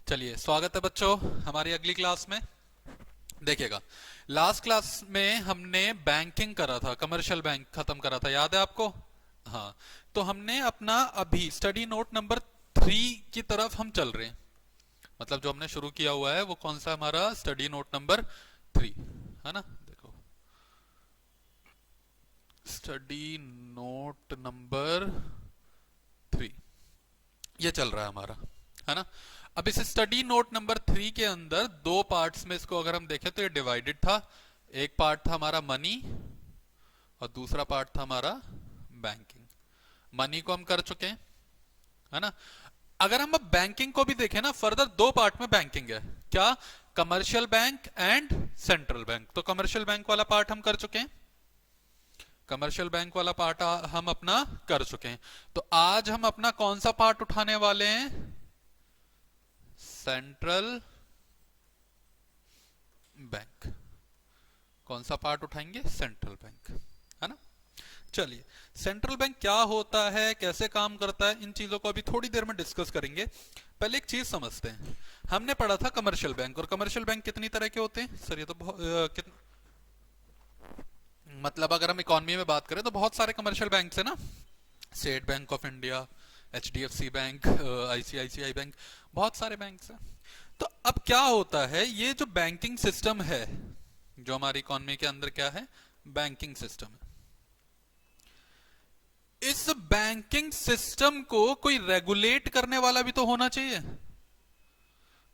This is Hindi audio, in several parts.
चलिए, स्वागत है बच्चों हमारी अगली क्लास में। देखिएगा, लास्ट क्लास में हमने बैंकिंग करा था, कमर्शियल बैंक खत्म करा था, याद है आपको? हाँ। तो हमने अपना अभी स्टडी नोट नंबर 3 की तरफ हम चल रहे हैं। मतलब जो हमने शुरू किया हुआ है वो कौन सा हमारा स्टडी नोट नंबर 3 है ना। देखो, स्टडी नोट नंबर 3 ये चल रहा है हमारा, है ना। अब इस स्टडी नोट नंबर 3 के अंदर दो पार्ट्स में इसको अगर हम देखें तो ये डिवाइडेड था। एक पार्ट था हमारा मनी और दूसरा पार्ट था हमारा बैंकिंग। मनी को हम कर चुके हैं, है ना। अगर हम अब बैंकिंग को भी देखें ना, फर्दर दो पार्ट में बैंकिंग है। क्या? Commercial bank and central bank. तो कमर्शियल बैंक वाला पार्ट हम कर चुके हैं, कमर्शियल बैंक वाला पार्ट हम अपना कर चुके हैं। तो आज हम अपना कौन सा पार्ट उठाने वाले हैं? Central bank. कौन सा पार्ट उठाएंगे? सेंट्रल बैंक, है ना। चलिए, सेंट्रल बैंक क्या होता है, कैसे काम करता है, इन चीजों को अभी थोड़ी देर में डिस्कस करेंगे। पहले एक चीज समझते हैं। हमने पढ़ा था कमर्शियल बैंक, और कमर्शियल बैंक कितनी तरह के होते हैं सर? ये तो मतलब अगर हम इकोनॉमी में बात करें तो बहुत सारे कमर्शियल बैंक है ना। State bank of India, HDFC bank, ICICI bank, बहुत सारे बैंक हैं। तो अब क्या होता है, ये जो बैंकिंग सिस्टम है, जो हमारी इकोनॉमी के अंदर क्या है, बैंकिंग सिस्टम है। इस बैंकिंग सिस्टम को कोई रेगुलेट करने वाला भी तो होना चाहिए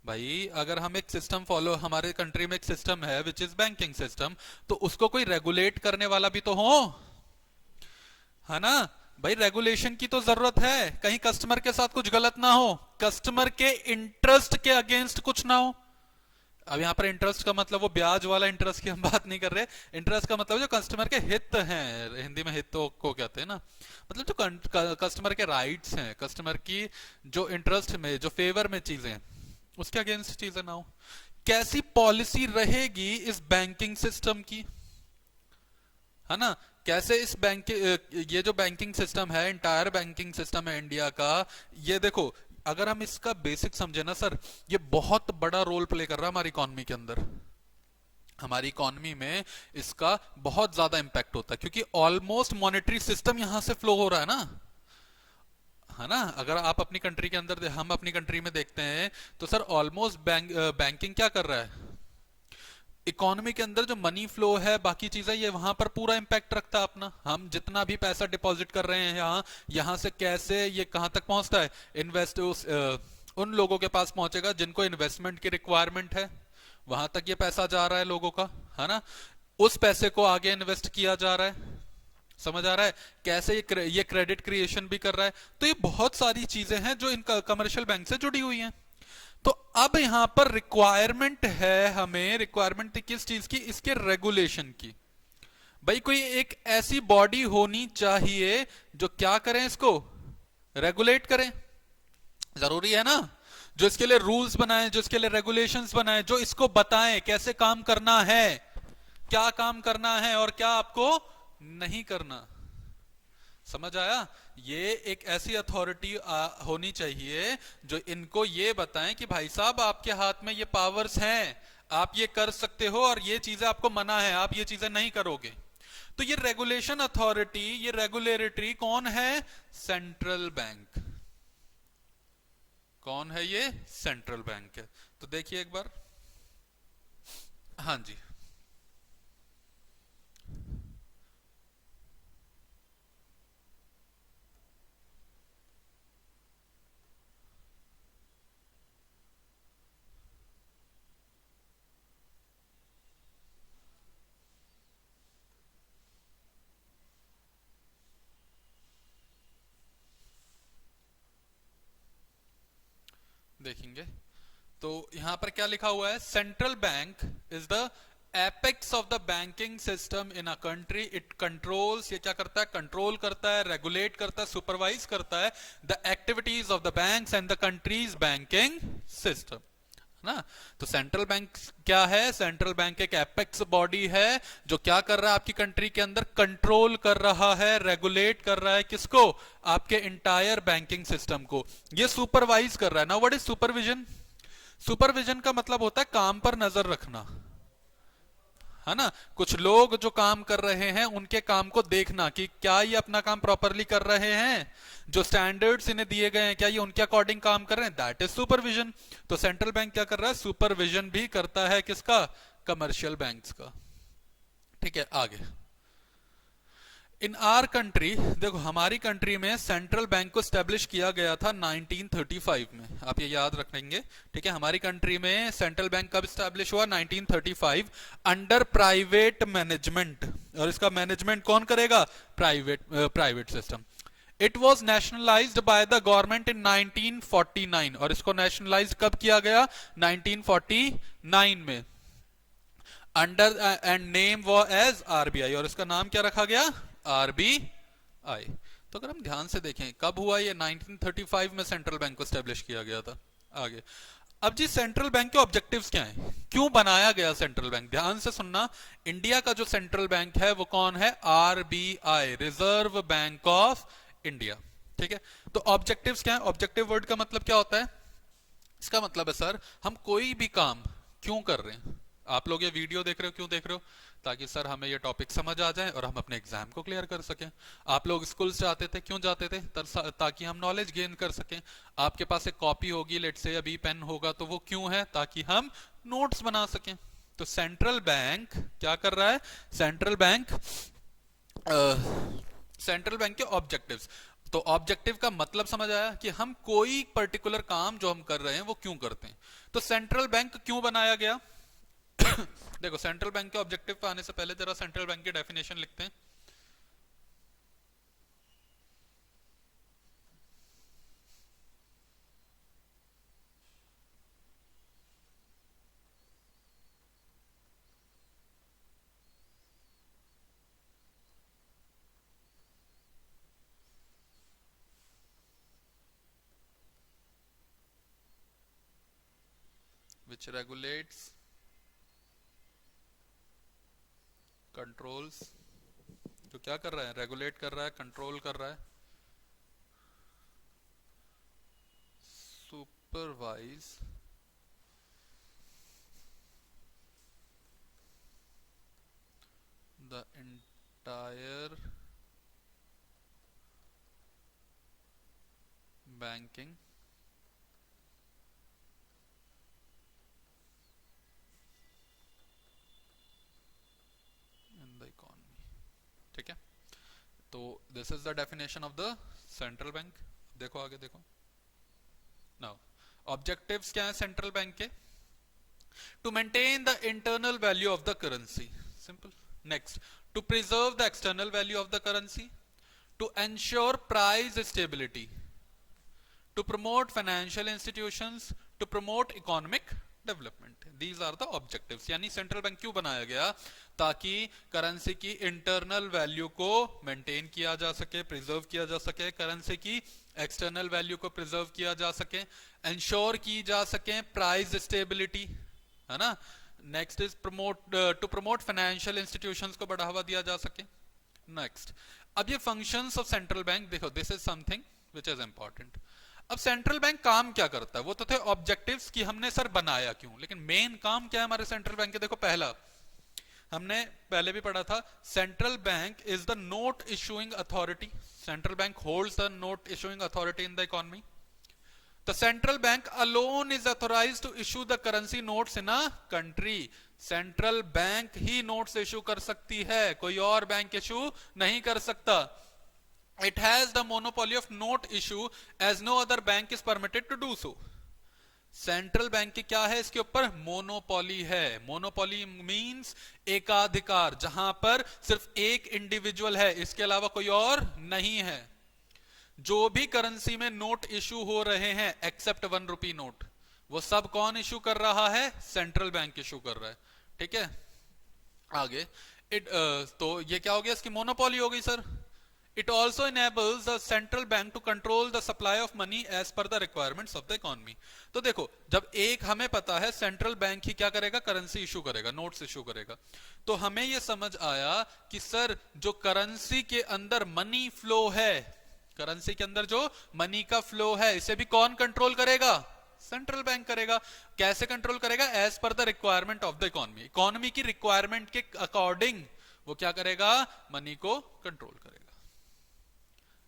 भाई। अगर हम एक सिस्टम फॉलो, हमारे कंट्री में एक सिस्टम है विच इज बैंकिंग सिस्टम, तो उसको कोई रेगुलेट करने वाला भी तो हो, है ना भाई। रेगुलेशन की तो जरूरत है, कहीं कस्टमर के साथ कुछ गलत ना हो, कस्टमर के इंटरेस्ट के अगेंस्ट कुछ ना हो। अब यहां पर इंटरेस्ट का मतलब वो ब्याज वाला इंटरेस्ट की हम बात नहीं कर रहे। इंटरेस्ट का मतलब जो कस्टमर के हित हैं, हिंदी में हितों को कहते हैं ना। मतलब जो कस्टमर के राइट्स हैं, कस्टमर की जो इंटरेस्ट में, जो फेवर में चीजें हैं, उसके अगेंस्ट चीजें ना हो। कैसी पॉलिसी रहेगी इस बैंकिंग सिस्टम की, है ना। कैसे इस बैंक, ये जो बैंकिंग सिस्टम है, इंटायर बैंकिंग सिस्टम है इंडिया का, ये देखो, अगर हम इसका बेसिक समझे ना सर, ये बहुत बड़ा रोल प्ले कर रहा है हमारी इकोनॉमी के अंदर। हमारी इकोनॉमी में इसका बहुत ज्यादा इंपैक्ट होता है, क्योंकि ऑलमोस्ट मॉनेटरी सिस्टम यहां से फ्लो हो रहा है ना, है ना। अगर आप अपनी कंट्री के अंदर, हम अपनी कंट्री में देखते हैं तो सर ऑलमोस्ट बैंकिंग क्या कर रहा है, इकोनॉमी के अंदर जो मनी फ्लो है, बाकी चीजें, ये वहां पर पूरा इंपैक्ट रखता है अपना। हम जितना भी पैसा डिपॉजिट कर रहे हैं यहाँ, यहाँ से कैसे ये कहां तक पहुंचता है, इन्वेस्ट उन लोगों के पास पहुंचेगा जिनको इन्वेस्टमेंट की रिक्वायरमेंट है, वहां तक ये पैसा जा रहा है लोगों का, है ना। उस पैसे को आगे इन्वेस्ट किया जा रहा है, समझ आ रहा है कैसे ये क्रेडिट क्रिएशन भी कर रहा है। तो ये बहुत सारी चीजें हैं जो इन कमर्शियल बैंक से जुड़ी हुई हैं। तो अब यहां पर रिक्वायरमेंट है, हमें रिक्वायरमेंट किस चीज की, इसके रेगुलेशन की। भाई कोई एक ऐसी बॉडी होनी चाहिए जो क्या करें, इसको रेगुलेट करें। जरूरी है ना, जो इसके लिए रूल्स बनाए, जो इसके लिए रेगुलेशंस बनाए, जो इसको बताएं कैसे काम करना है, क्या काम करना है और क्या आपको नहीं करना। समझ आया? ये एक ऐसी अथॉरिटी होनी चाहिए जो इनको ये बताएं कि भाई साहब, आपके हाथ में ये पावर्स हैं, आप ये कर सकते हो और ये चीजें आपको मना है, आप ये चीजें नहीं करोगे। तो ये रेगुलेशन अथॉरिटी, ये रेगुलेटरी कौन है? Central bank. कौन है ये? सेंट्रल बैंक है। तो देखिए एक बार, हाँ जी, देखेंगे तो यहां पर क्या लिखा हुआ है, central bank is the apex of the banking system in a country. It controls, ये क्या करता है, कंट्रोल करता है, रेगुलेट करता है, सुपरवाइज करता है the activities of the banks and the countries banking system, ना। तो सेंट्रल बैंक क्या है? सेंट्रल बैंक एक एपेक्स बॉडी है जो क्या कर रहा है, आपकी कंट्री के अंदर कंट्रोल कर रहा है, रेगुलेट कर रहा है, किसको? आपके इंटायर बैंकिंग सिस्टम को। ये सुपरवाइज कर रहा है ना। What is supervision? सुपरविजन का मतलब होता है काम पर नजर रखना, है ना। कुछ लोग जो काम कर रहे हैं उनके काम को देखना कि क्या ये अपना काम प्रॉपरली कर रहे हैं, जो स्टैंडर्ड्स इन्हें दिए गए हैं क्या ये उनके अकॉर्डिंग काम कर रहे हैं, दैट इज सुपरविजन। तो सेंट्रल बैंक क्या कर रहा है, सुपरविजन भी करता है किसका, कमर्शियल बैंक्स का। ठीक है, आगे इन आर कंट्री, देखो हमारी कंट्री में सेंट्रल बैंक को स्टैब्लिश किया गया था 1935 में, आप ये याद रखेंगे। ठीक है, हमारी कंट्री में सेंट्रल बैंक कब स्टैब्लिश हुआ, 1935, अंडर प्राइवेट मैनेजमेंट। और इसका मैनेजमेंट कौन करेगा, private system. It was nationalised by the government in 1949, और इसको नेशनलाइज कब किया गया, 1949 में। अंडर एंड नेम वो एज आरबीआई, और इसका नाम क्या रखा गया, आरबीआई। तो अगर हम ध्यान से देखें कब हुआ ये, 1935 में सेंट्रल बैंक को स्टैब्लिश किया गया था। आगे अब जी सेंट्रल बैंक के ऑब्जेक्टिव्स क्या हैं, क्यों बनाया गया सेंट्रल बैंक, ध्यान से सुनना। इंडिया का जो सेंट्रल बैंक है वो कौन है, RBI, reserve bank of India. ठीक है, तो ऑब्जेक्टिव्स क्या है, ऑब्जेक्टिव वर्ड का मतलब क्या होता है, इसका मतलब है सर हम कोई भी काम क्यों कर रहे हैं। आप लोग ये वीडियो देख रहे हो, क्यों देख रहे हो, ताकि सर हमें ये टॉपिक समझ आ जाए और हम अपने एग्जाम को क्लियर कर सकें। आप लोग स्कूल जाते थे, क्यों जाते थे, ताकि हम नॉलेज गेन कर सकें। आपके पास एक कॉपी होगी, लेट से अभी पेन होगा, तो वो क्यों है, ताकि हम नोट्स बना सकें। तो सेंट्रल बैंक क्या कर रहा है, सेंट्रल बैंक के ऑब्जेक्टिव्स। तो ऑब्जेक्टिव का मतलब समझ आया कि हम कोई पर्टिकुलर काम जो हम कर रहे हैं वो क्यों करते हैं। तो सेंट्रल बैंक क्यों बनाया गया देखो सेंट्रल बैंक के ऑब्जेक्टिव पे आने से पहले जरा सेंट्रल बैंक की डेफिनेशन लिखते हैं। which regulates, controls, जो क्या कर रहा है, रेगुलेट कर रहा है, कंट्रोल कर रहा है, supervise the entire banking in the economy. ठीक है, तो this is the definition of the central bank. देखो आगे देखो, नाउ ऑब्जेक्टिव्स क्या है सेंट्रल बैंक के, to maintain the internal value of the currency, simple. Next, to preserve the external value of the currency, to ensure price stability, to promote financial institutions, to promote economic development. These are the objectives. यानी सेंट्रल बैंक क्यों बनाया गया, ताकि करेंसी की इंटरनल वैल्यू को मेंटेन किया जा सके, प्रिजर्व किया जा सके, करेंसी की एक्सटर्नल वैल्यू को प्रिजर्व किया जा सके, इंश्योर की जा सके प्राइस स्टेबिलिटी, है ना। Next is to promote financial institutions को बढ़ावा दिया जा सके। नेक्स्ट, अब ये फंक्शंस ऑफ सेंट्रल बैंक देखो, this is something which is important. अब सेंट्रल बैंक काम क्या करता है, वो तो थे ऑब्जेक्टिव्स कि हमने सर बनाया क्यों, लेकिन मेन काम क्या है हमारे सेंट्रल बैंक के। देखो पहला हमने पहले भी पढ़ा था, central bank is the note issuing authority, central bank holds the note issuing authority in the economy. The central bank alone is authorized to issue the currency notes in a country. Central bank ही नोट्स इशू कर सकती है, कोई और बैंक इशू नहीं कर सकता। It has the monopoly of note issue as no other bank is permitted to do so. Central bank की क्या है, इसके ऊपर मोनोपोली है। मोनोपोली मींस एकाधिकार, जहां पर सिर्फ एक इंडिविजुअल है, इसके अलावा कोई और नहीं है। जो भी करेंसी में नोट इशू हो रहे हैं एक्सेप्ट 1 रुपी नोट, वो सब कौन इशू कर रहा है, सेंट्रल बैंक इशू कर रहा है। ठीक है, आगे तो ये क्या हो गया, इसकी मोनोपोली हो गई sir. It also enables the central bank to control the supply of money as per the requirements of the economy. तो देखो, जब एक हमें पता है सेंट्रल बैंक ही क्या करेगा, करेंसी इशू करेगा, नोट्स इशू करेगा, तो हमें यह समझ आया कि सर जो करेंसी के अंदर मनी फ्लो है, करेंसी के अंदर जो मनी का फ्लो है, इसे भी कौन कंट्रोल करेगा, सेंट्रल बैंक करेगा। कैसे कंट्रोल करेगा? एज पर the requirement of the economy, economy की रिक्वायरमेंट के अकॉर्डिंग वो क्या करेगा? मनी को कंट्रोल करेगा।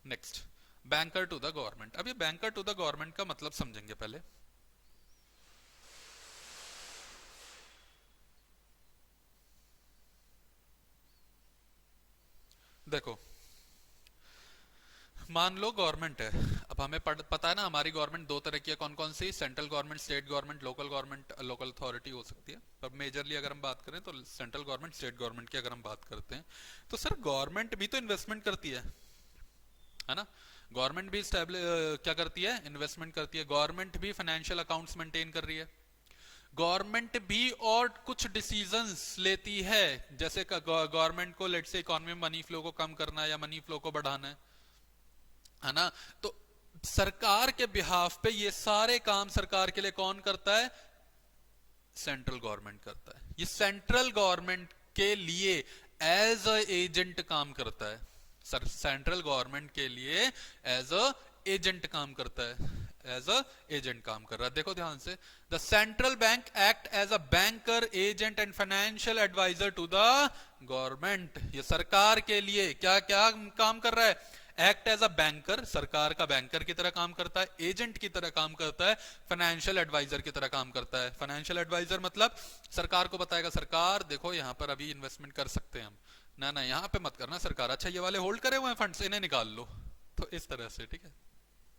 Next, banker to the government. अब ये बैंकर टू द गवर्नमेंट का मतलब समझेंगे पहले। देखो, मान लो गवर्नमेंट है। अब हमें पता है ना हमारी गवर्नमेंट दो तरह की है, कौन कौन सी? Central government, state government, local government, local authority हो सकती है। पर मेजरली अगर हम बात करें तो सेंट्रल गवर्नमेंट, स्टेट गवर्नमेंट की अगर हम बात करते हैं तो सर गवर्नमेंट भी तो इन्वेस्टमेंट करती है ना? गवर्नमेंट भी क्या करती है? इन्वेस्टमेंट करती है। गवर्नमेंट भी फाइनेंशियल अकाउंट्स मेंटेन कर रही है। गवर्नमेंट भी और कुछ डिसीजंस लेती है, जैसे गवर्नमेंट को लेट से इकोनॉमी में मनी फ्लो को कम करना है या मनी फ्लो को बढ़ाना है ना? तो सरकार के बिहाफ पे ये सारे काम सरकार के लिए कौन करता है? सेंट्रल गवर्नमेंट करता है। ये सेंट्रल गवर्नमेंट के लिए एज अ एजेंट काम करता है। सर सेंट्रल गवर्नमेंट के लिए एज अ एजेंट काम करता है, एज अ एजेंट काम कर रहा है। देखो ध्यान से, the central bank act as a banker, agent and financial adviser to the government. ये सरकार के लिए क्या क्या काम कर रहा है? एक्ट एज अ बैंकर, सरकार का बैंकर की तरह काम करता है, एजेंट की तरह काम करता है, फाइनेंशियल एडवाइजर की तरह काम करता है। फाइनेंशियल एडवाइजर मतलब सरकार को बताएगा, सरकार देखो यहां पर अभी इन्वेस्टमेंट कर सकते हैं हम, ना ना यहां पे मत करना सरकार, अच्छा ये वाले होल्ड करे हुए हैं फंड्स, इन्हें निकाल लो। तो इस तरह से, ठीक है।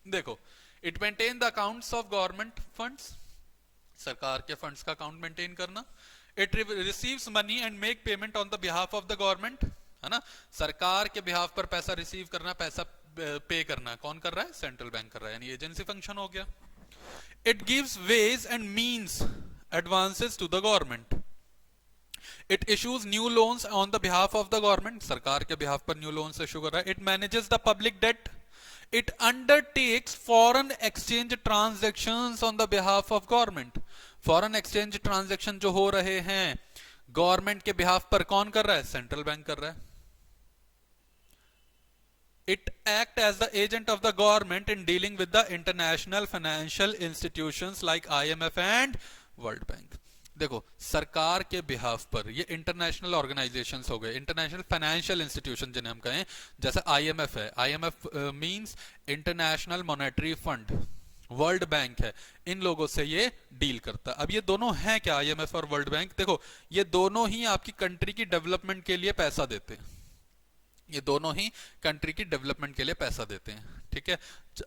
देखो, it maintain the accounts of government funds, सरकार के फंड्स का अकाउंट मेंटेन करना। It receives money and make payment on the behalf of the government, है ना? सरकार के बिहाफ पर पैसा रिसीव करना, पैसा पे करना कौन कर रहा है? सेंट्रल बैंक कर रहा है, यानी एजेंसी फंक्शन हो गया। It gives ways and means advances to the government. It issues new loans on the behalf of the government, सरकार के बिहाफ पर न्यू लोन्स इशू कर रहा है। It manages the public debt. It undertakes foreign exchange transactions on the behalf of government. Foreign exchange transaction जो हो रहे हैं गवर्नमेंट के बिहाफ पर कौन कर रहा है? सेंट्रल बैंक कर रहा है। It act as the agent of the government in dealing with the international financial institutions like IMF and World Bank. देखो, सरकार के बिहाफ पर ये इंटरनेशनल ऑर्गेनाइजेशंस हो गए, इंटरनेशनल फाइनेंशियल इंस्टीट्यूशन जिन्हें हम कहें, जैसे आईएमएफ है। IMF means international monetary fund, world bank है, इन लोगों से ये डील करता है। अब ये दोनों हैं क्या? आईएमएफ और वर्ल्ड बैंक, देखो ये दोनों ही आपकी कंट्री की डेवलपमेंट के लिए पैसा देते हैं। ये दोनों ही कंट्री की डेवलपमेंट के लिए पैसा देते हैं, ठीक है।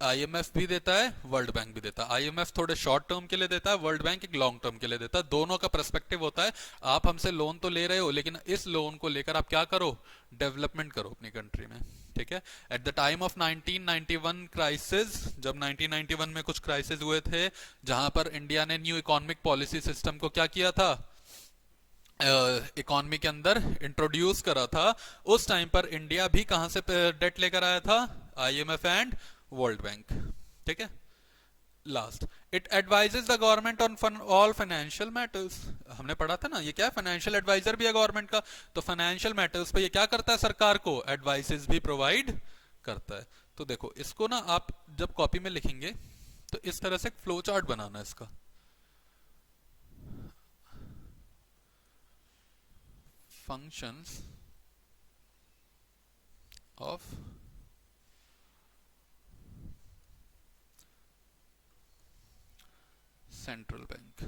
आईएमएफ भी देता है, वर्ल्ड बैंक भी देता है। आईएमएफ थोड़े शॉर्ट टर्म के लिए देता है, वर्ल्ड बैंक एक लॉन्ग टर्म के लिए देता है। दोनों का पर्सपेक्टिव होता है, आप हमसे लोन तो ले रहे हो लेकिन इस लोन को लेकर आप क्या करो? डेवलपमेंट करो अपनी कंट्री में, ठीक है। At the time of 1991 crisis, जब 1991 में कुछ क्राइसिस हुए थे, जहां पर इंडिया ने न्यू इकोनॉमिक पॉलिसी सिस्टम को क्या किया था? इकोनॉमी के अंदर इंट्रोड्यूस करा था। उस टाइम पर इंडिया भी कहां से डेट लेकर आया था? आईएमएफ एंड वर्ल्ड बैंक, ठीक है। Last, it advises the government on all financial matters. हमने पढ़ा था ना, ये क्या है? फाइनेंशियल एडवाइजर भी है गवर्नमेंट का। तो फाइनेंशियल मैटर्स पे ये क्या करता है? सरकार को एडवाइसेस भी प्रोवाइड करता है। तो देखो, इसको ना आप जब कॉपी में लिखेंगे तो इस तरह से एक फ्लो चार्ट बनाना है इसका। functions of central bank।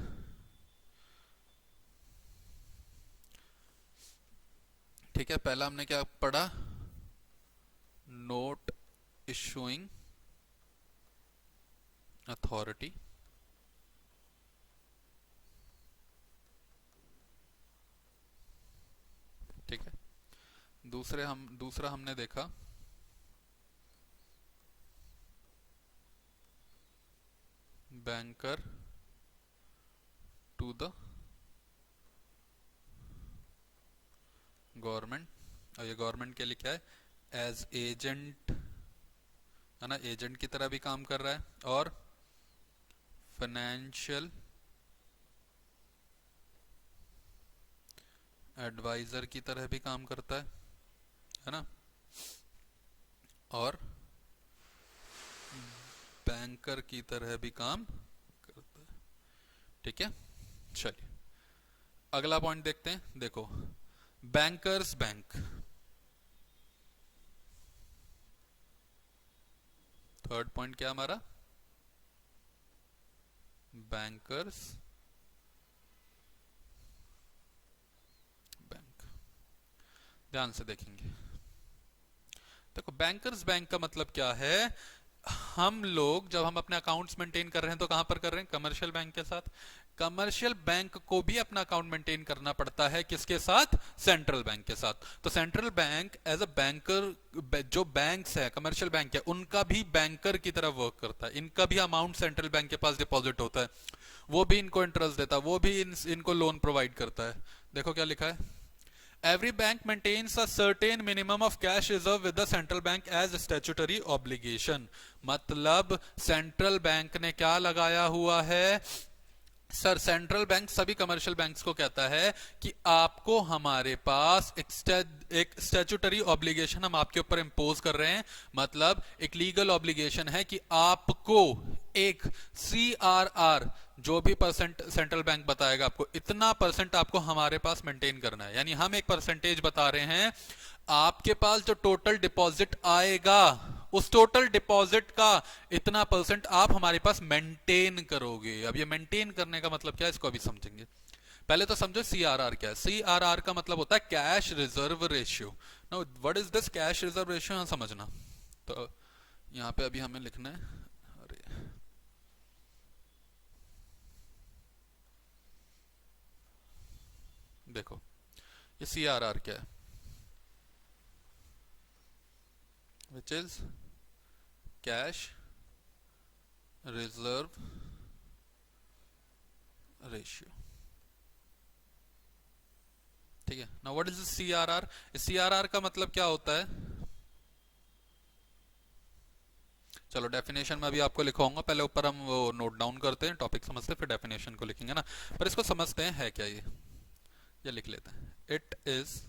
ठीक है, पहला हमने क्या पढ़ा? नोट इशूइंग अथॉरिटी, ठीक है। दूसरा हमने देखा बैंकर टू द गवर्नमेंट, और ये गवर्नमेंट के लिए क्या है? एज एजेंट, है ना? एजेंट की तरह भी काम कर रहा है और फाइनेंशियल एडवाइजर की तरह भी काम करता है ना? और बैंकर की तरह भी काम करता है। ठीक है, चलिए अगला पॉइंट देखते हैं। देखो, बैंकर्स बैंक, थर्ड पॉइंट क्या हमारा, बैंकर्स बैंक। ध्यान से देखेंगे, देखो बैंकर्स बैंक का मतलब क्या है। हम लोग जब हम अपने अकाउंट्स मेंटेन कर रहे हैं तो कहां पर कर रहे हैं, कमर्शियल बैंक के साथ। कमर्शियल बैंक को भी अपना अकाउंट मेंटेन करना पड़ता है, किसके साथ, सेंट्रल बैंक के साथ। तो central bank as a banker, जो बैंक्स है कमर्शियल बैंक है उनका भी बैंकर की तरह वर्क करता है। इनका भी अमाउंट सेंट्रल बैंक के पास डिपॉजिट होता है, वो भी इनको इंटरेस्ट देता है, वो भी इनको लोन प्रोवाइड करता है। देखो क्या लिखा है, every bank maintains a certain minimum of cash reserve with the central bank as statutory obligation। मतलब सेंट्रल बैंक ने क्या लगाया हुआ है, सर सेंट्रल बैंक सभी कमर्शियल बैंक्स को कहता है कि आपको हमारे पास एक स्टैट्यूटरी ऑब्लिगेशन हम आपके ऊपर इंपोज कर रहे हैं। मतलब एक लीगल ऑब्लिगेशन है कि आपको एक CRR, जो भी परसेंट सेंट्रल बैंक बताएगा आपको, इतना परसेंट आपको हमारे पास मेंटेन करना है। यानी हम एक परसेंटेज बता रहे हैं, आपके पास जो टोटल डिपॉजिट आएगा उस टोटल डिपॉजिट का इतना परसेंट आप हमारे पास मेंटेन करोगे। अब ये मेंटेन करने का मतलब क्या है, इसको अभी समझेंगे। पहले तो समझो CRR क्या है। CRR का मतलब होता है cash reserve ratio. Now what is this cash reserve ratio, हाँ समझना। तो यहां पे अभी हमें लिखना है, अरे देखो ये CRR क्या है, which is cash reserve ratio. ठीक है, now what is CRR। CRR का मतलब क्या होता है, चलो डेफिनेशन में अभी आपको लिखवाऊंगा, पहले ऊपर हम वो नोट डाउन करते हैं, टॉपिक समझते हैं, फिर डेफिनेशन को लिखेंगे ना। पर इसको समझते हैं है क्या ये लिख लेते हैं। It is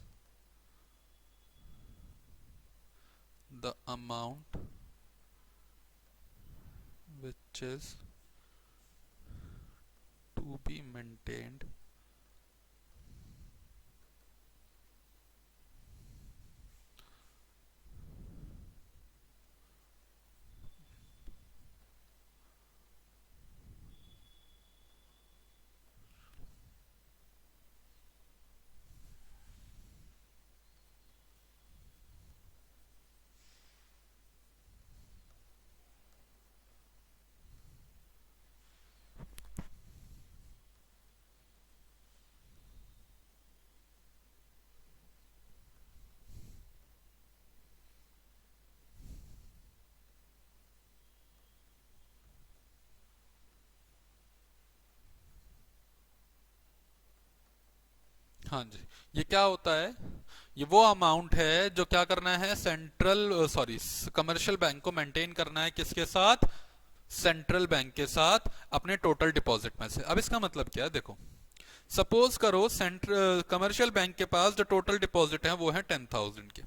the amount which is to be maintained हाँ जी, ये क्या होता है, ये वो अमाउंट है जो क्या करना है, सेंट्रल सॉरी कमर्शियल बैंक को मेंटेन करना है, किसके साथ, सेंट्रल बैंक के साथ, अपने टोटल डिपॉजिट में से। अब इसका मतलब क्या है, देखो सपोज करो सेंट्रल कमर्शियल बैंक के पास जो टोटल डिपॉजिट है वो है 10,000 के,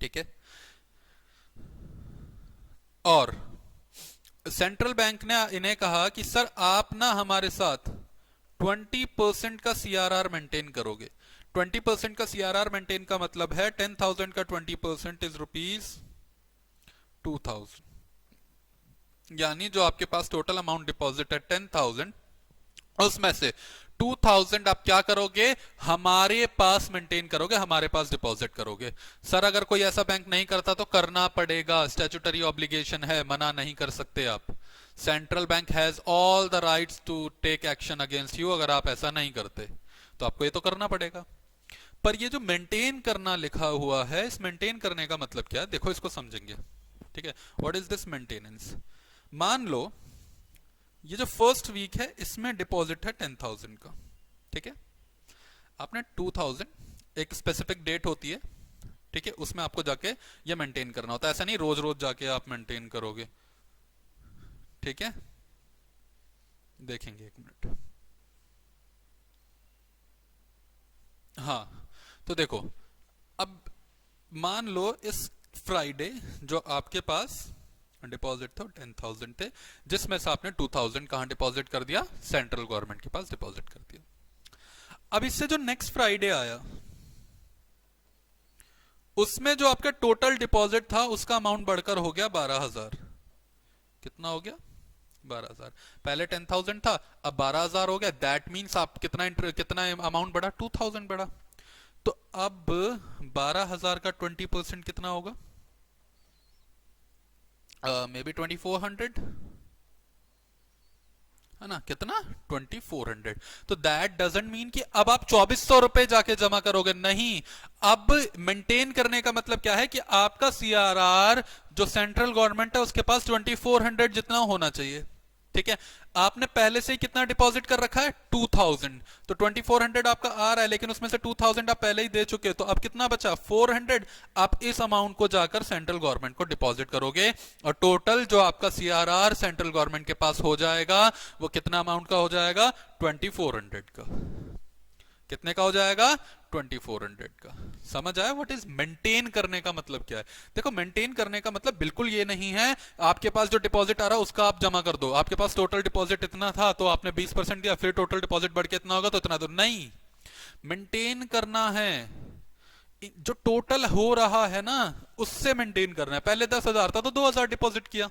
ठीक है, और सेंट्रल बैंक ने इन्हें कहा कि सर आप ना हमारे साथ 20% का CRR मेंटेन करोगे। 20% का CRR मेंटेन का मतलब है 10,000 का 20% इज ₹2,000। यानी जो आपके पास टोटल अमाउंट डिपॉजिट है 10,000, उसमें से 2,000 आप क्या करोगे, हमारे पास मेंटेन करोगे, हमारे पास डिपॉजिट करोगे। सर अगर कोई ऐसा बैंक नहीं करता तो करना पड़ेगा, स्टैट्यूटरी ऑब्लिगेशन है, मना नहीं कर सकते आप। Central bank has all the rights to take action against you. अगर आप ऐसा नहीं करते तो आपको ये तो करना पड़ेगा। पर ये जो मेंटेन करना लिखा हुआ है, इस मेंटेन करने का मतलब क्या है, देखो इसको समझेंगे। ठीक है, व्हाट इज दिस मेंटेनेंस। मान लो ये जो फर्स्ट वीक है इसमें डिपॉजिट है 10,000 का, ठीक है, आपने 2,000, एक स्पेसिफिक डेट होती है, ठीक है, उसमें आपको जाके ये मेंटेन करना होता है। ऐसा नहीं रोज रोज जाके आप मेंटेन करोगे, ठीक है। देखेंगे एक मिनट, हाँ तो देखो, अब मान लो इस फ्राइडे जो आपके पास डिपॉजिट थे 10,000 थे, जिसमें से आपने 2,000 कहां डिपॉजिट कर दिया, सेंट्रल गवर्नमेंट के पास डिपॉजिट कर दिया। अब इससे जो नेक्स्ट फ्राइडे आया उसमें जो आपका टोटल डिपॉजिट था उसका अमाउंट बढ़कर हो गया 12,000। कितना हो गया, 12,000। पहले 10,000 था, अब 12,000 हो गया। दैट मीन्स आप कितना अमाउंट बढ़ा, 2,000 बढ़ा। तो अब 12,000 का 20% कितना होगा, मे बी 2,400, है ना, कितना 2,400। तो दैट डजंट मीन कि अब आप 2,400 रुपए जाके जमा करोगे, नहीं। अब मेंटेन करने का मतलब क्या है कि आपका सीआरआर जो सेंट्रल गवर्नमेंट है उसके पास 2,400 जितना होना चाहिए। ठीक है, आपने पहले से ही कितना डिपॉजिट कर रखा है, 2,000, तो 2,400 आपका आ रहा है, लेकिन उसमें से 2,000 आप पहले ही दे चुके, तो अब कितना बचा, 400। आप इस अमाउंट को जाकर सेंट्रल गवर्नमेंट को डिपॉजिट करोगे, और टोटल जो आपका सीआरआर सेंट्रल गवर्नमेंट के पास हो जाएगा वो कितना अमाउंट का हो जाएगा, 2,400 का। कितने का हो जाएगा, 2,400 का। समझ आया व्हाट इज मेंटेन करने का मतलब क्या है। देखो, मेंटेन करने का मतलब बिल्कुल ये नहीं है आपके पास जो डिपॉजिट आ रहा है उसका आप जमा कर दो, आपके पास टोटल डिपॉजिट इतना था तो आपने 20% दिया, फिर टोटल डिपॉजिट बढ़ के इतना होगा तो इतना दो, नहीं। मेंटेन करना है, जो टोटल हो रहा है ना उससे मेंटेन करना है। पहले 10,000 था तो 2,000 डिपॉजिट किया,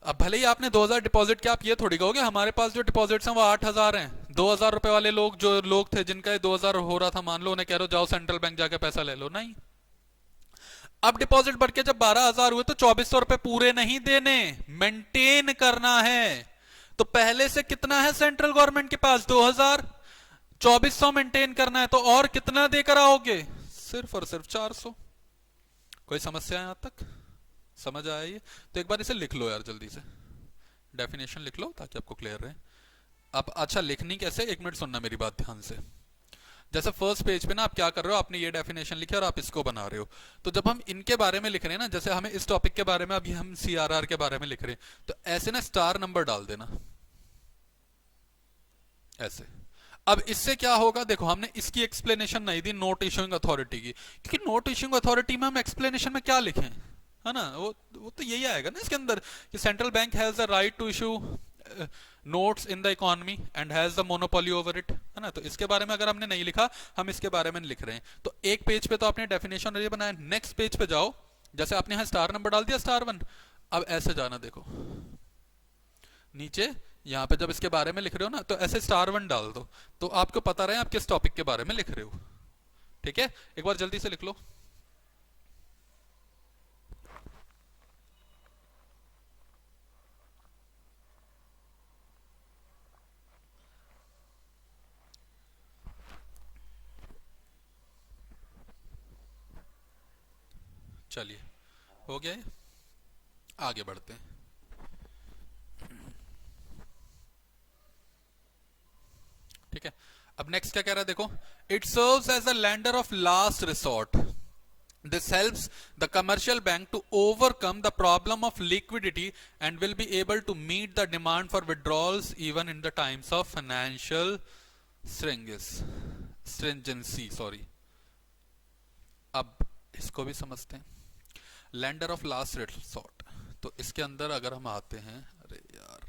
अब भले ही आपने 2,000 डिपॉजिट किया, आप ये थोड़ी कहोगे हमारे पास जो डिपॉजिट्स हैं वो 8,000 हैं। 2,000 रुपए वाले लोग जो लोग थे जिनका 2,000 हो रहा था, मान लो उन्हें कह रहे हो जाओ सेंट्रल बैंक जाके पैसा ले लो, नहीं। अब डिपॉजिट बढ़ के जब 12,000 हुए तो 2,400 रुपए पूरे नहीं देने, मेंटेन करना है। तो पहले से कितना है सेंट्रल गवर्नमेंट के पास, 2,000, 2,400 मेंटेन करना है, तो और कितना देकर आओगे, सिर्फ और सिर्फ 400। कोई समस्या यहां तक समझ आया ये? तो एक बार इसे लिख लो यार जल्दी से, डेफिनेशन लिख लो ताकि आपको क्लियर रहे। अब अच्छा, लिखनी कैसे, एक मिनट सुनना मेरी बात ध्यान से। जैसे फर्स्ट पेज पे ना आप क्या कर रहे हो, आपने ये डेफिनेशन लिखी और आप इसको बना रहे हो, तो जब हम इनके बारे में लिख रहे हैं ना, जैसे हमें इस टॉपिक के बारे में, अभी हम सीआरआर के बारे में लिख रहे हैं, तो ऐसे ना स्टार नंबर डाल देना, ऐसे। अब इससे क्या होगा, देखो हमने इसकी एक्सप्लेनेशन नहीं दी नोट इशूइंग अथॉरिटी की, क्योंकि नोट इशूइंग अथॉरिटी में हम एक्सप्लेनेशन में क्या लिखें, है ना, वो तो यही आएगा ना इसके अंदर कि central bank has the right to issue notes in the economy and has the monopoly over it, है ना। तो इसके बारे में अगर हमने नहीं लिखा, हम इसके बारे में लिख रहे हैं, तो एक पेज पे तो आपने डेफिनेशन ये बनाया, नेक्स्ट पेज पे जाओ, जैसे आपने यहां स्टार नंबर डाल दिया, स्टार 1, अब ऐसे जाना, देखो नीचे यहां पे जब इसके बारे में लिख रहे हो ना, तो ऐसे स्टार 1 डाल दो, तो आपको पता रहे आप किस टॉपिक के बारे में लिख रहे हो। ठीक है, एक बार जल्दी से लिख लो। चलिए, हो गया ये? आगे बढ़ते हैं। ठीक है, अब नेक्स्ट क्या कह रहा है, देखो, it serves as a lender of last resort. This helps the commercial bank to overcome the problem of liquidity and will be able to meet the demand for withdrawals even in the times of financial stringency, sorry। अब इसको भी समझते हैं, lender of last resort। तो इसके अंदर अगर हम आते हैं, अरे यार,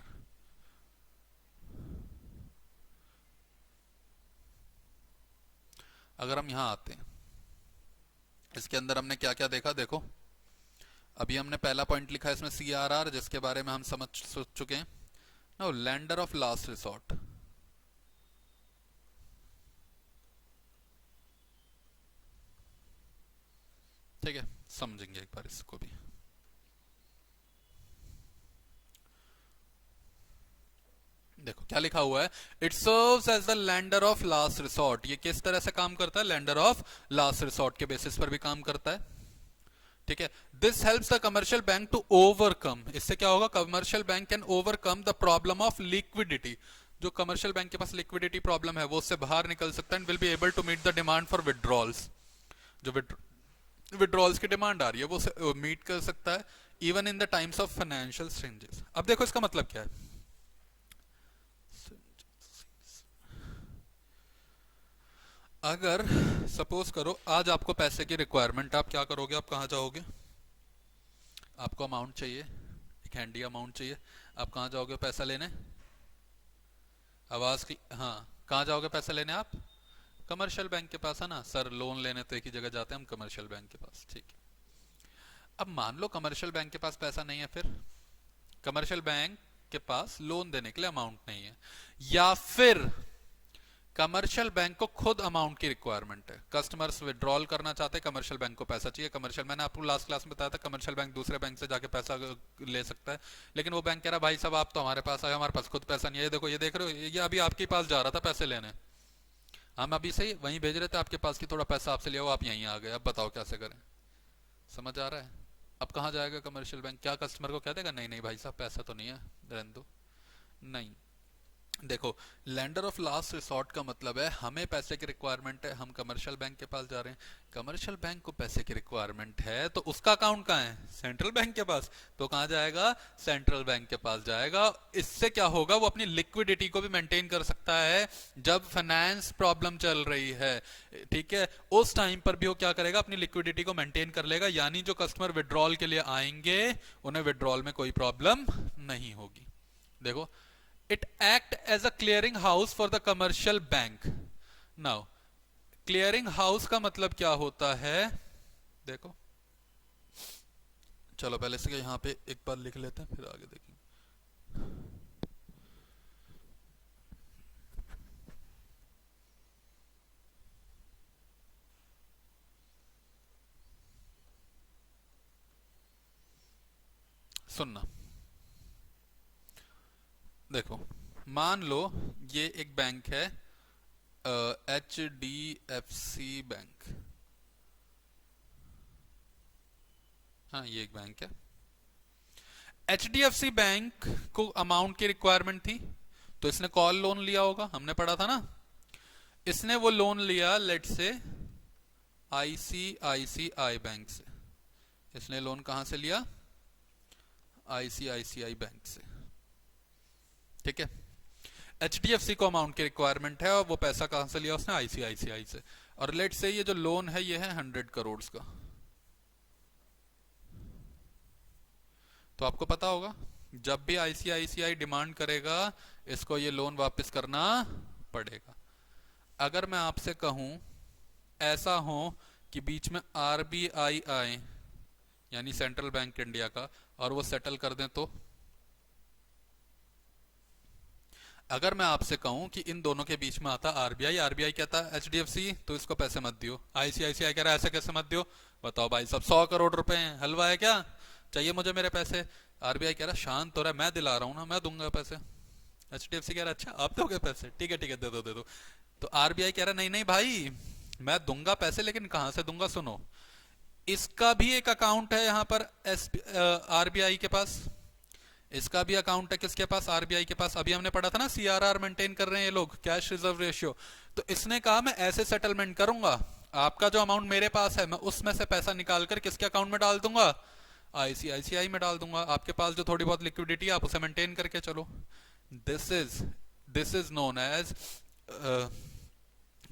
अगर हम यहां आते हैं, इसके अंदर हमने क्या क्या देखा, देखो अभी हमने पहला पॉइंट लिखा है इसमें सीआरआर, जिसके बारे में हम समझ चुके हैं ना, लैंडर ऑफ लास्ट रिसोर्ट। ठीक है, समझेंगे एक बार इसको भी। देखो क्या लिखा हुआ है, it serves as the lender of last resort. ये किस तरह से काम करता है, लैंडर ऑफ लास्ट रिसोर्ट के बेसिस पर भी काम करता है। ठीक है, this helps the commercial bank to overcome, इससे क्या होगा, commercial bank can overcome the problem of liquidity. जो कमर्शियल बैंक के पास लिक्विडिटी प्रॉब्लम है वो उससे बाहर निकल सकता है, and will be able to meet the demand for withdrawals. जो विड्रॉल्स की डिमांड आ रही है वो मीट कर सकता है, even in the times of financial stringencies. अब देखो इसका मतलब क्या है, अगर सपोज करो आज आपको पैसे की रिक्वायरमेंट, आप क्या करोगे, आप कहां जाओगे, आपको अमाउंट चाहिए, एक हैंडी अमाउंट चाहिए, आप कहाँ जाओगे पैसा लेने? आवाज की, हाँ, कहाँ जाओगे पैसा लेने आप? कमर्शियल बैंक के पास, है ना सर, लोन लेने तो एक ही जगह जाते हैं हम, कमर्शियल बैंक के पास, ठीक है। अब मान लो कमर्शियल बैंक के पास पैसा नहीं है, फिर कमर्शियल बैंक के पास लोन देने के लिए अमाउंट नहीं है, या फिर कमर्शियल बैंक को खुद अमाउंट की रिक्वायरमेंट है, कस्टमर्स विड्रॉल करना चाहते हैं, कमर्शियल बैंक को पैसा चाहिए, कमर्शियल, मैंने आपको लास्ट क्लास में बताया था कमर्शियल बैंक दूसरे बैंक से जाके पैसा ले सकता है, लेकिन वो बैंक कह रहा भाई साहब आप तो हमारे पास आए, हमारे पास खुद पैसा नहीं है, देखो ये देख रहे हो, ये अभी आपके पास जा रहा था पैसे लेने, हम अभी से वहीं भेज रहे थे आपके पास की थोड़ा पैसा आपसे लिया हो, आप यहीं आ गए, अब बताओ कैसे करें? समझ आ रहा है? अब कहाँ जाएगा कमर्शियल बैंक? क्या कस्टमर को कह देगा नहीं नहीं भाई साहब पैसा तो नहीं है, रहने दो? नहीं। देखो, लेंडर ऑफ लास्ट रिसोर्ट का मतलब है हमें पैसे की रिक्वायरमेंट है, हम कमर्शियल बैंक के पास जा रहे हैं, कमर्शियल बैंक को पैसे की रिक्वायरमेंट है, तो उसका अकाउंट कहाँ है? सेंट्रल बैंक के पास, तो कहाँ जाएगा? सेंट्रल बैंक के पास जाएगा। इससे क्या होगा, वो अपनी लिक्विडिटी को भी मेंटेन कर सकता है जब फाइनेंस प्रॉब्लम चल रही है, ठीक है, उस टाइम पर भी वो क्या करेगा, अपनी लिक्विडिटी को मेंटेन कर लेगा, यानी जो कस्टमर विड्रॉल के लिए आएंगे उन्हें विड्रॉल में कोई प्रॉब्लम नहीं होगी। देखो, it act as a clearing house for the commercial bank. Now clearing house का मतलब क्या होता है? देखो, चलो पहले से यहाँ पे एक बार लिख लेते हैं फिर आगे देखेंगे। सुनना, देखो, मान लो ये एक बैंक है, HDFC बैंक, हाँ ये एक बैंक है। HDFC बैंक को अमाउंट की रिक्वायरमेंट थी, तो इसने कॉल लोन लिया होगा, हमने पढ़ा था ना, इसने वो लोन लिया लेट से ICICI बैंक से, इसने लोन कहां से लिया? ICICI बैंक से, ठीक है। HDFC को अमाउंट की रिक्वायरमेंट है और वो पैसा कहां से लिया उसने? ICICI से, और लेट से ये जो लोन है ये है 100 करोड़ का, तो आपको पता होगा जब भी ICICI डिमांड करेगा इसको ये लोन वापस करना पड़ेगा। अगर मैं आपसे कहूं ऐसा हो कि बीच में RBI आए, यानी सेंट्रल बैंक इंडिया का, और वो सेटल कर दें, तो अगर मैं आपसे कहूं कि इन दोनों के बीच में आता RBI कहता है HDFC तो इसको पैसे मत दियो, ICICI कह रहा है ऐसे कैसे मत दियो, बताओ भाई साहब 100 करोड़ रुपए हैं, हलवा है क्या, चाहिए मुझे मेरे पैसे। RBI कह रहा शांत हो रहा है, मैं दिला रहा हूं ना, मैं दूंगा पैसे। HDFC कह रहा अच्छा आप दोगे पैसे, ठीक है दे दो दे दो। तो RBI कह रहा नहीं नहीं भाई मैं दूंगा पैसे, लेकिन कहां से दूंगा? सुनो, इसका भी एक अकाउंट है यहां पर RBI के पास, इसका भी अकाउंट है किसके पास? RBI के पास। अभी हमने पढ़ा था ना CRR मेंटेन कर रहे हैं ये लोग, कैश रिजर्व रेशियो। तो इसने कहा मैं ऐसे सेटलमेंट करूंगा, आपका जो अमाउंट मेरे पास है मैं उसमें से पैसा निकालकर किसके अकाउंट में डाल दूंगा? ICICI में डाल दूंगा। आपके पास जो थोड़ी बहुत लिक्विडिटी है आप उसे मेंटेन करके चलो। This is known as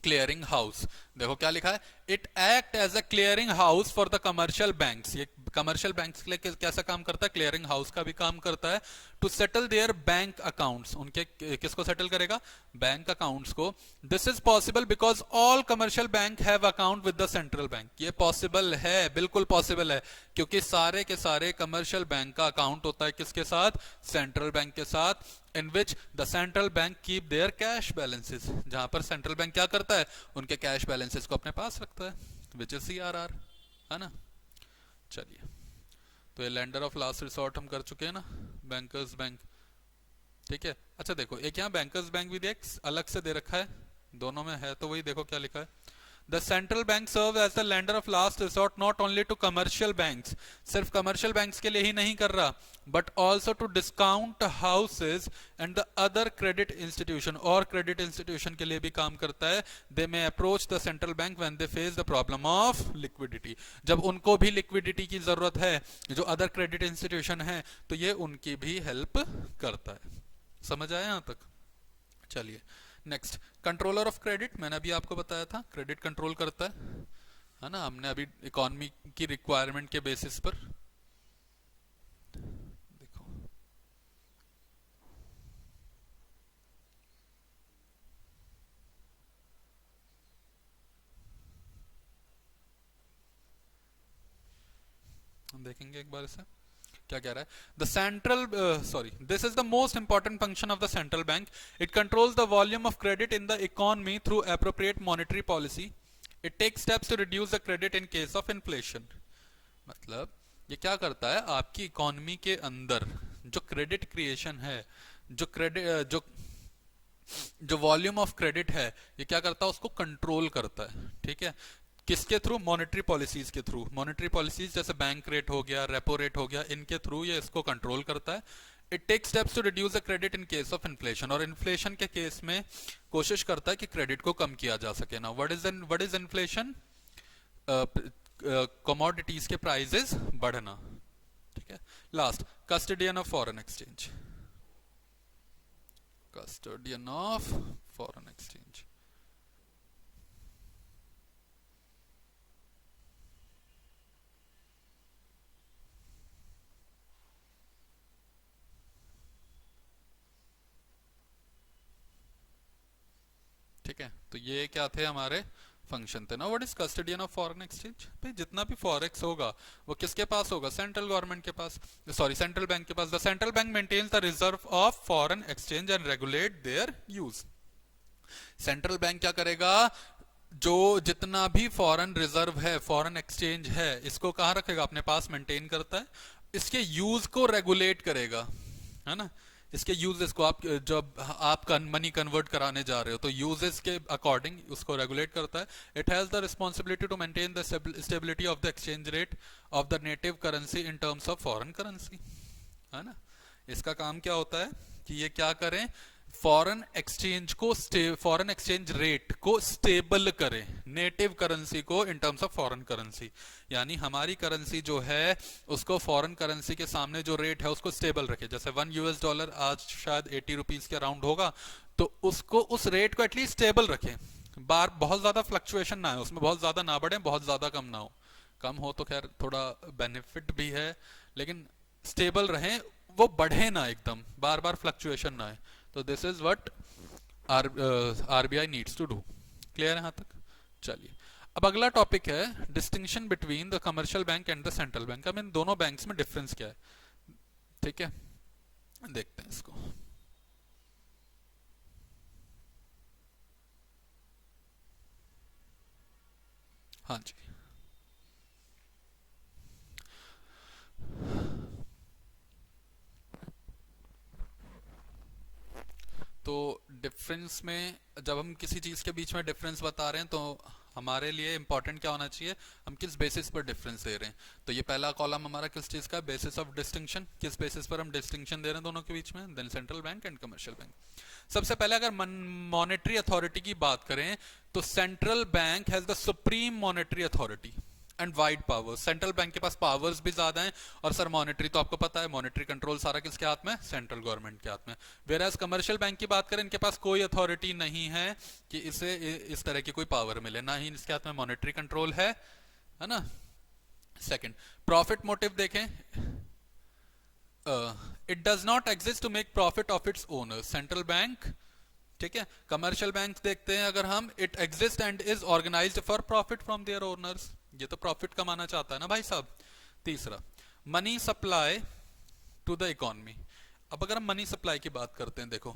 clearing house. देखो क्या लिखा है, it act as a clearing house for the commercial banks. ये कमर्शियल बैंक्स के लिए कैसा काम करता है? क्लियरिंग हाउस का भी काम करता है। To settle their bank accounts, उनके किसको सेटल करेगा? बैंक अकाउंट्स को। This is possible because all commercial bank have account with the central bank. ये पॉसिबल है, बिल्कुल पॉसिबल है, क्योंकि सारे के सारे कमर्शियल बैंक का अकाउंट होता है किसके साथ? सेंट्रल बैंक के साथ। in which the central bank keep their cash balances, जहां पर सेंट्रल बैंक क्या करता है? उनके कैश बैलेंसेस को अपने पास रखता है, which is CRR, है ना। चलिए, तो ये लेंडर ऑफ लास्ट रिसोर्ट हम कर चुके हैं ना, बैंकर्स बैंक, ठीक है। अच्छा देखो, एक यहाँ बैंकर्स बैंक भी देख अलग से दे रखा है, दोनों में है तो वही, देखो क्या लिखा है, The central bank serves as the lender of last resort not only to commercial banks, सिर्फ commercial banks के लिए ही नहीं कर रहा, but also to discount houses and the other credit institution, और credit institution के लिए भी काम करता है। They may approach the central bank when they face the problem of liquidity, जब उनको भी liquidity की जरूरत है, जो other credit institution है, तो ये उनकी भी help करता है। समझ आया यहाँ तक? चलिए नेक्स्ट, कंट्रोलर ऑफ क्रेडिट, मैंने अभी आपको बताया था क्रेडिट कंट्रोल करता है ना, हमने अभी इकोनॉमी की रिक्वायरमेंट के बेसिस पर। देखेंगे एक बार इसे क्या कह रहा है। The central this is the most important function of the central bank. It controls the volume of credit in the economy through appropriate monetary policy. It takes steps to reduce the credit in case of inflation. मतलब ये क्या करता है, आपकी इकोनॉमी के अंदर जो क्रेडिट क्रिएशन है, जो क्रेडिट जो वॉल्यूम ऑफ क्रेडिट है, ये क्या करता है, उसको कंट्रोल करता है। ठीक है, किसके थ्रू? मॉनेटरी पॉलिसीज के थ्रू। मॉनेटरी पॉलिसीज जैसे बैंक रेट हो गया, रेपो रेट हो गया, इनके थ्रू ये इसको कंट्रोल करता है। It takes steps to reduce the credit in case of inflation. और इन्फ्लेशन के केस में कोशिश करता है कि क्रेडिट को कम किया जा सके ना। What is inflation? कमोडिटीज के प्राइसेस बढ़ना। ठीक है। Last, custodian of foreign exchange. Custodian of foreign exchange. ठीक है, तो ये क्या थे हमारे फंक्शन थे ना। What is custodian of foreign exchange? भाई जितना भी फॉरेक्स होगा वो किसके पास होगा? सेंट्रल गवर्नमेंट के पास, सॉरी सेंट्रल बैंक के पास। The central bank maintains the reserve of foreign exchange and regulate their use. Central bank क्या करेगा? जो जितना भी फॉरेन रिजर्व है, फॉरेन एक्सचेंज है, इसको कहां रखेगा? अपने पास मेंटेन करता है। इसके यूज को रेगुलेट करेगा, है ना। इसके यूजेस को, आप जब आप मनी कन्वर्ट कराने जा रहे हो तो यूजेस के अकॉर्डिंग उसको रेगुलेट करता है। It has the responsibility to maintain the stability of the exchange rate of the native currency in terms of foreign currency, है ना। इसका काम क्या होता है कि ये क्या करें? फॉरेन एक्सचेंज को, फॉरेन एक्सचेंज रेट को स्टेबल करें, नेटिव करेंसी को इन टर्म्स ऑफ फॉरेन करेंसी। यानी हमारी करेंसी जो है उसको फॉरेन करेंसी के सामने जो रेट है उसको स्टेबल रखे। जैसे $1 आज शायद 80 रुपीज के अराउंड होगा, तो उसको, उस रेट को एटलीस्ट स्टेबल रखें। बहुत ज्यादा फ्लक्चुएशन ना है उसमें, बहुत ज्यादा ना बढ़े, बहुत ज्यादा कम ना हो। कम हो तो खैर थोड़ा बेनिफिट भी है, लेकिन स्टेबल रहे, वो बढ़े ना एकदम, बार बार फ्लक्चुएशन ना है। तो this is what RBI needs to do. Clear है यहां तक? चलिए, अब अगला टॉपिक है distinction between the commercial bank and the central bank. अब इन दोनों बैंक्स में डिफरेंस क्या है? ठीक है, देखते हैं इसको। हाँ जी, तो डिफरेंस में, जब हम किसी चीज के बीच में डिफरेंस बता रहे हैं तो हमारे लिए इंपॉर्टेंट क्या होना चाहिए? हम किस बेसिस पर डिफरेंस दे रहे हैं। तो ये पहला कॉलम हमारा किस चीज का? Basis of distinction. किस बेसिस पर हम डिस्टिंक्शन दे रहे हैं दोनों के बीच में? Then central bank and commercial bank. सबसे पहले अगर मॉनेटरी अथॉरिटी की बात करें तो central bank has the supreme monetary authority and wide powers. Central bank के पास पावर्स भी ज्यादा हैं, और सर मॉनेटरी तो आपको पता है, मॉनेटरी कंट्रोल सारा किसके हाथ में? सेंट्रल गवर्नमेंट के हाथ में। वेयर एज कमर्शियल बैंक की बात करें, इनके पास कोई अथॉरिटी नहीं है कि इसे इस तरह की कोई पावर मिले, ना ही इसके हाथ में मॉनेटरी कंट्रोल है ना। सेकंड, प्रॉफिट मोटिव देखें, it does not exist to make profit of its owners. Central bank, ठीक है। कमर्शियल बैंक देखते हैं अगर हम, it exist and is organized for profit from their owners. ये तो प्रॉफिट कमाना चाहता है ना भाई साहब। तीसरा, money supply to the economy. अब अगर हम मनी सप्लाई की बात करते हैं, देखो,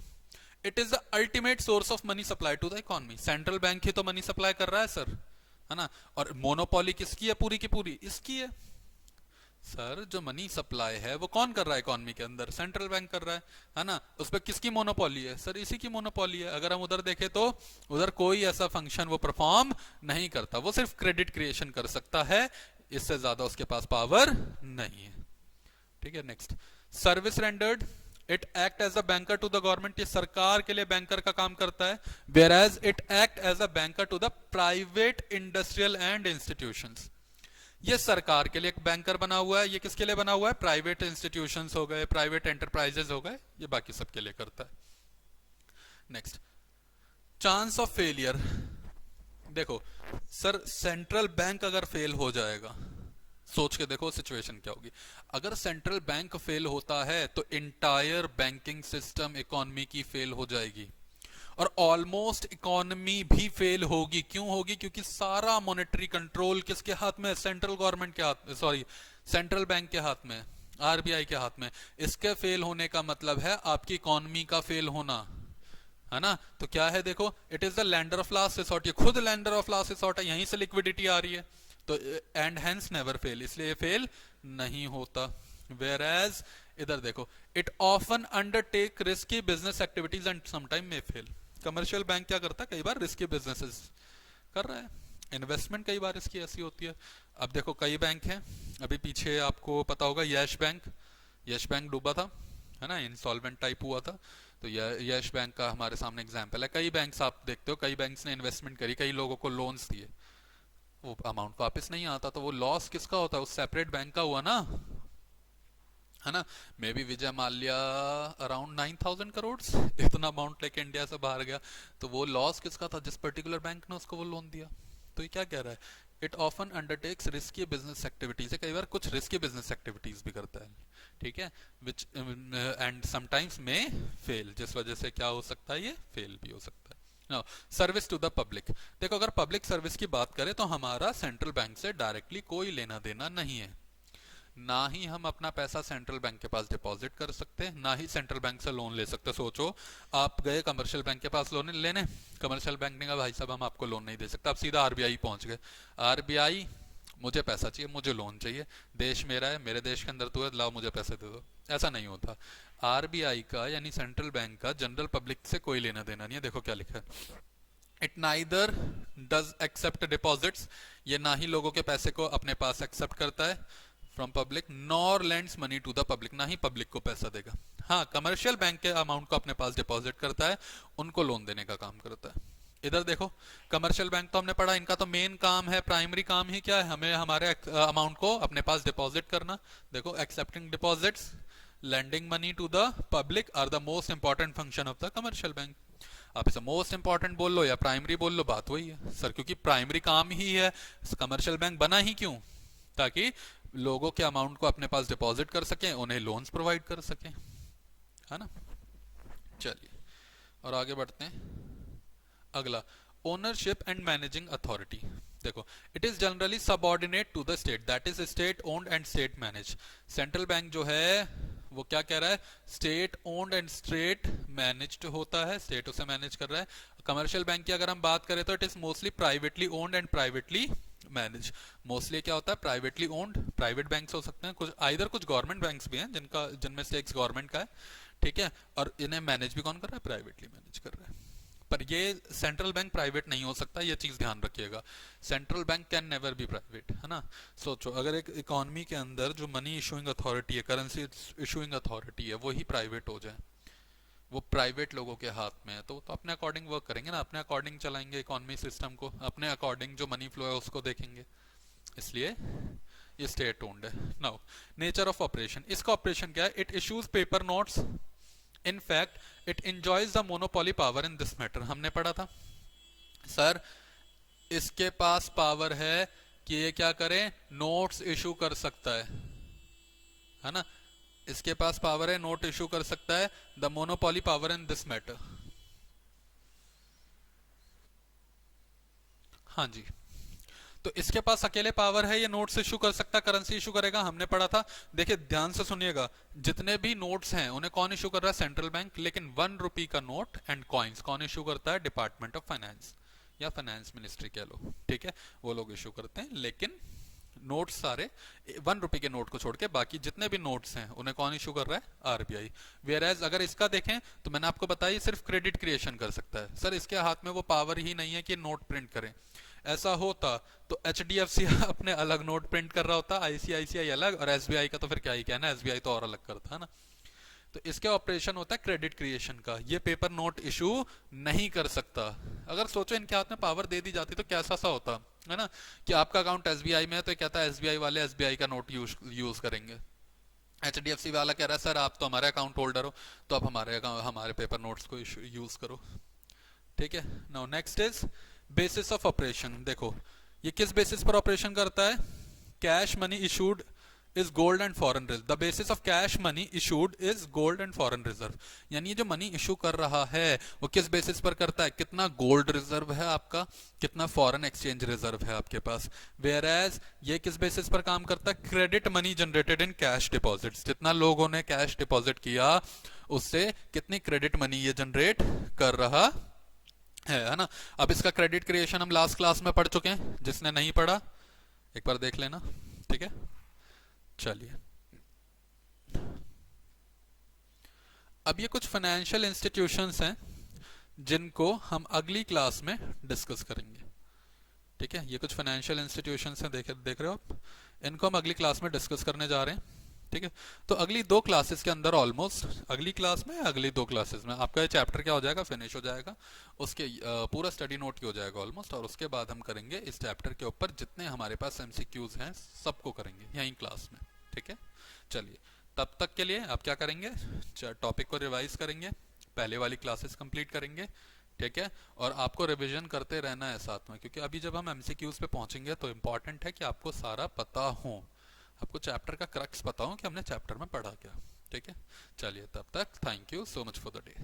it is the ultimate source of money supply to the economy. Central bank ही तो मनी सप्लाई कर रहा है सर, है ना। और मोनोपोली किसकी है? पूरी की पूरी इसकी है। सर जो मनी सप्लाई है वो कौन कर रहा है इकोनॉमी के अंदर? सेंट्रल बैंक कर रहा है ना। उस पर किसकी मोनोपोली है? सर इसी की मोनोपोली है। अगर हम उधर देखें तो उधर कोई ऐसा फंक्शन वो परफॉर्म नहीं करता, वो सिर्फ क्रेडिट क्रिएशन कर सकता है, इससे ज्यादा उसके पास पावर नहीं है। ठीक है, next, service rendered, it act as a banker to the government. ये सरकार के लिए बैंकर का काम करता है। Whereas it act as a banker to the private industrial and institutions. ये सरकार के लिए एक बैंकर बना हुआ है, ये किसके लिए बना हुआ है? प्राइवेट इंस्टीट्यूशंस हो गए, प्राइवेट एंटरप्राइजेस हो गए, ये बाकी सबके लिए करता है। Next, chance of failure. देखो सर, सेंट्रल बैंक अगर फेल हो जाएगा, सोच के देखो सिचुएशन क्या होगी। अगर सेंट्रल बैंक फेल होता है तो इंटायर बैंकिंग सिस्टम इकोनॉमी की फेल हो जाएगी, और ऑलमोस्ट इकोनॉमी भी फेल होगी। क्यों होगी? क्योंकि सारा मॉनेटरी कंट्रोल किसके हाथ में? सेंट्रल गवर्नमेंट के हाथ में, सॉरी सेंट्रल बैंक के हाथ में, आरबीआई के हाथ में। इसके फेल होने का मतलब है आपकी इकोनॉमी का फेल होना, है ना। तो क्या है देखो, it is the lender of last resort, ये खुद लैंडर ऑफ लास्ट रिसोर्ट है, यहीं से लिक्विडिटी आ रही है, तो एंड हेंस नेवर फेल, इसलिए फेल नहीं होता। वेयर एज इधर देखो, it often undertake risky business activities and sometime may fail. Commercial bank क्या करता है, कई बार रिस्की बिजनेसेस कर रहा है, इन्वेस्टमेंट कई बार इसकी ऐसी होती है। अब देखो कई बैंक हैं, अभी पीछे आपको पता होगा यश बैंक डूबा था, है ना, इंसॉल्वेंट टाइप हुआ था, तो यश बैंक का हमारे सामने एग्जांपल है। कई बैंक्स आप देखते हो, कई बैंक्स ने इन्वेस्टमेंट करी, कई लोगों को लोन्स दिए, वो अमाउंट वापस नहीं आता, तो वो लॉस किसका होता है, उस सेपरेट बैंक का हुआ ना, है ना। May be Vijay Mallya around 9,000 crore इतना अमाउंट लेके इंडिया से बाहर गया, तो वो लॉस किसका था, जिस पर्टिकुलर बैंक ने उसको वो लोन दिया। तो ये क्या कह रहा है, it often undertakes risky business activities, कई बार कुछ रिस्की बिजनेस एक्टिविटीज भी करता है, ठीक है, विच एंड समटाइम्स में फेल, जिस वजह से क्या हो सकता है, ये फेल भी हो सकता है। Now service to the public, देखो अगर पब्लिक सर्विस की बात करें तो हमारा सेंट्रल बैंक से डायरेक्टली कोई लेना देना नहीं है, ना ही हम अपना पैसा सेंट्रल बैंक के पास डिपॉजिट कर सकते, ना ही सेंट्रल बैंक से लोन ले सकते। सोचो आप गए कमर्शियल बैंक के पास लोन लेने, कमर्शियल बैंक ने कहा भाई साहब हम आपको लोन नहीं दे सकते, आप सीधा आरबीआई पहुंच गए, आरबीआई मुझे पैसा चाहिए, मुझे लोन चाहिए, देश मेरा है, मेरे देश के अंदर तू है, लाओ मुझे पैसे दे दो, ऐसा नहीं होता। आरबीआई का यानी सेंट्रल बैंक का जनरल पब्लिक से कोई लेना देना नहीं है। देखो क्या लिखा है, it neither does accept deposits, ये ना ही लोगों के पैसे को अपने पास एक्सेप्ट करता है from public, nor lends money to the public, ना ही पब्लिक को पैसा देगा। हाँ, कमर्शियल बैंक के अमाउंट को अपने पास डिपॉजिट करता है, उनको लोन देने का काम करता है। इधर देखो कमर्शियल बैंक तो हमने पढ़ा, इनका तो मेन काम है, प्राइमरी काम ही क्या है, हमें हमारे अमाउंट को अपने पास डिपॉजिट करना। देखो accepting deposits, lending money to the public are the most important function of the commercial bank। आप इसे मोस्ट इंपॉर्टेंट बोल लो या प्राइमरी बोल लो, बात वही है सर, क्योंकि प्राइमरी काम ही है, कमर्शियल बैंक बना ही क्यों, ताकि लोगों के अमाउंट को अपने पास डिपॉजिट कर सकें, उन्हें लोन्स प्रोवाइड कर सकें, है ना। चलिए और आगे बढ़ते हैं। अगला, ओनरशिप एंड मैनेजिंग अथॉरिटी। देखो, it is generally subordinate to the state, that is state owned and state manage. Central bank जो है वो क्या कह रहा है, state owned and state managed होता है, स्टेट उसे मैनेज कर रहा है। कमर्शियल बैंक की अगर हम बात करें तो it is mostly privately owned and privately manage. Mostly क्या होता है, प्राइवेटली ओन्ड, प्राइवेट बैंक्स हो सकते हैं, कुछ आइदर कुछ गवर्नमेंट बैंक्स भी हैं जिनमें से एक गवर्नमेंट का है, ठीक है, और इन्हें मैनेज भी कौन कर रहा है, प्राइवेटली मैनेज कर रहा है। पर ये सेंट्रल बैंक प्राइवेट नहीं हो सकता, ये चीज ध्यान रखिएगा, central bank can never be private, है ना। सोचो अगर एक इकोनॉमी के अंदर जो मनी इशूइंग अथॉरिटी है, करेंसी इशूइंग अथॉरिटी है, वो ही प्राइवेट हो जाए, वो प्राइवेट लोगों के हाथ में है, तो अपने अकॉर्डिंग वर्क करेंगे ना, अपने अकॉर्डिंग चलाएंगे इकोनॉमी सिस्टम को, अपने अकॉर्डिंग जो मनी फ्लो है उसको देखेंगे, इसलिए ये स्टेट ओन्ड है। नाउ नेचर ऑफ ऑपरेशन, इसका ऑपरेशन क्या है, it issues paper notes, in fact it enjoys the monopoly power in this matter. हमने पढ़ा था सर, इसके पास पावर है कि ये क्या करे, नोट्स इशू कर सकता है ना, इसके पास पावर है, नोट इशू कर सकता है, the monopoly power in this matter. हाँ जी, तो इसके पास अकेले पावर है, ये नोट्स इशू कर सकता है, करेंसी इशू करेगा, हमने पढ़ा था। देखिए ध्यान से सुनिएगा, जितने भी नोट्स हैं उन्हें कौन इशू कर रहा है, सेंट्रल बैंक, लेकिन 1 रुपी का नोट एंड कॉइन्स कौन इशू करता है, डिपार्टमेंट ऑफ फाइनेंस या फाइनेंस मिनिस्ट्री कह लो, ठीक है, वो लोग इशू करते हैं। लेकिन नोट्स सारे 1 रुपए के नोट को छोड़ के बाकी जितने भी नोट्स हैं उन्हें कौन इशू कर रहा है, आरबीआई। वेयर एज अगर इसका देखें तो मैंने आपको बताया सिर्फ क्रेडिट क्रिएशन कर सकता है, सर इसके हाथ में वो पावर ही नहीं है कि नोट प्रिंट करें। ऐसा होता तो एचडीएफसी अपने अलग नोट प्रिंट कर रहा होता, आईसीआईसीआई अलग, और एसबीआई का तो फिर क्या ही कहना, एसबीआई तो और अलग करता है ना। तो इसके ऑपरेशन होता है क्रेडिट क्रिएशन का, ये पेपर नोट इशू नहीं कर सकता। अगर सोचो इनके हाथ में पावर दे दी जाती तो कैसा सा होता, है ना, कि आपका अकाउंट एसबीआई में है तो कहता है एसबीआई वाले एसबीआई का नोट यूज करेंगे, एचडीएफसी वाला कह रहा है सर आप तो हमारे अकाउंट होल्डर हो तो आप हमारे पेपर नोट्स को यूज करो, ठीक है। Now next is basis of operation. देखो ये किस बेसिस पर ऑपरेशन करता है, cash money issued is gold and foreign reserve. The basis of cash money issued is gold and foreign reserve. यानी ये जो मनी इशू कर रहा है वो किस बेसिस पर करता है, कितना गोल्ड रिजर्व है आपका, कितना फॉरेन एक्सचेंज रिजर्व है आपके पास। वेयर एज ये किस बेसिस पर काम करता है, credit money generated in cash deposits. जितना लोगों ने कैश डिपॉजिट किया उससे कितनी क्रेडिट मनी ये जनरेट कर रहा है ना। अब इसका क्रेडिट क्रिएशन हम लास्ट क्लास में पढ़ चुके हैं, जिसने नहीं पढ़ा एक बार देख लेना, ठीक है। चलिए, अब ये कुछ फाइनेंशियल इंस्टीट्यूशंस हैं जिनको हम अगली क्लास में डिस्कस करेंगे, ठीक है। ये कुछ फाइनेंशियल इंस्टीट्यूशंस हैं, देख रहे हो आप, इनको हम अगली क्लास में डिस्कस करने जा रहे हैं, ठीक है। तो अगली 2 क्लासेस के अंदर, ऑलमोस्ट अगली क्लास में, अगली 2 क्लासेस में आपका ये चैप्टर क्या हो जाएगा, फिनिश हो जाएगा। उसके पूरा स्टडी नोट ही हो जाएगा ऑलमोस्ट। और उसके बाद हम करेंगे इस चैप्टर के ऊपर जितने हमारे पास एमसीक्यूज हैं सबको करेंगे यहीं क्लास में, ठीक है। चलिए, तब तक के लिए आप क्या करेंगे, टॉपिक को रिवाइज करेंगे, पहले वाली क्लासेस कंप्लीट करेंगे, ठीक है। और आपको रिवीजन करते रहना है साथ में, क्योंकि अभी जब हम एमसीक्यूज पे पहुंचेंगे तो इंपॉर्टेंट है कि आपको सारा पता हो, आपको चैप्टर का क्रक्स पता हो कि हमने चैप्टर में पढ़ा क्या, ठीक है। चलिए, तब तक thank you so much for the day.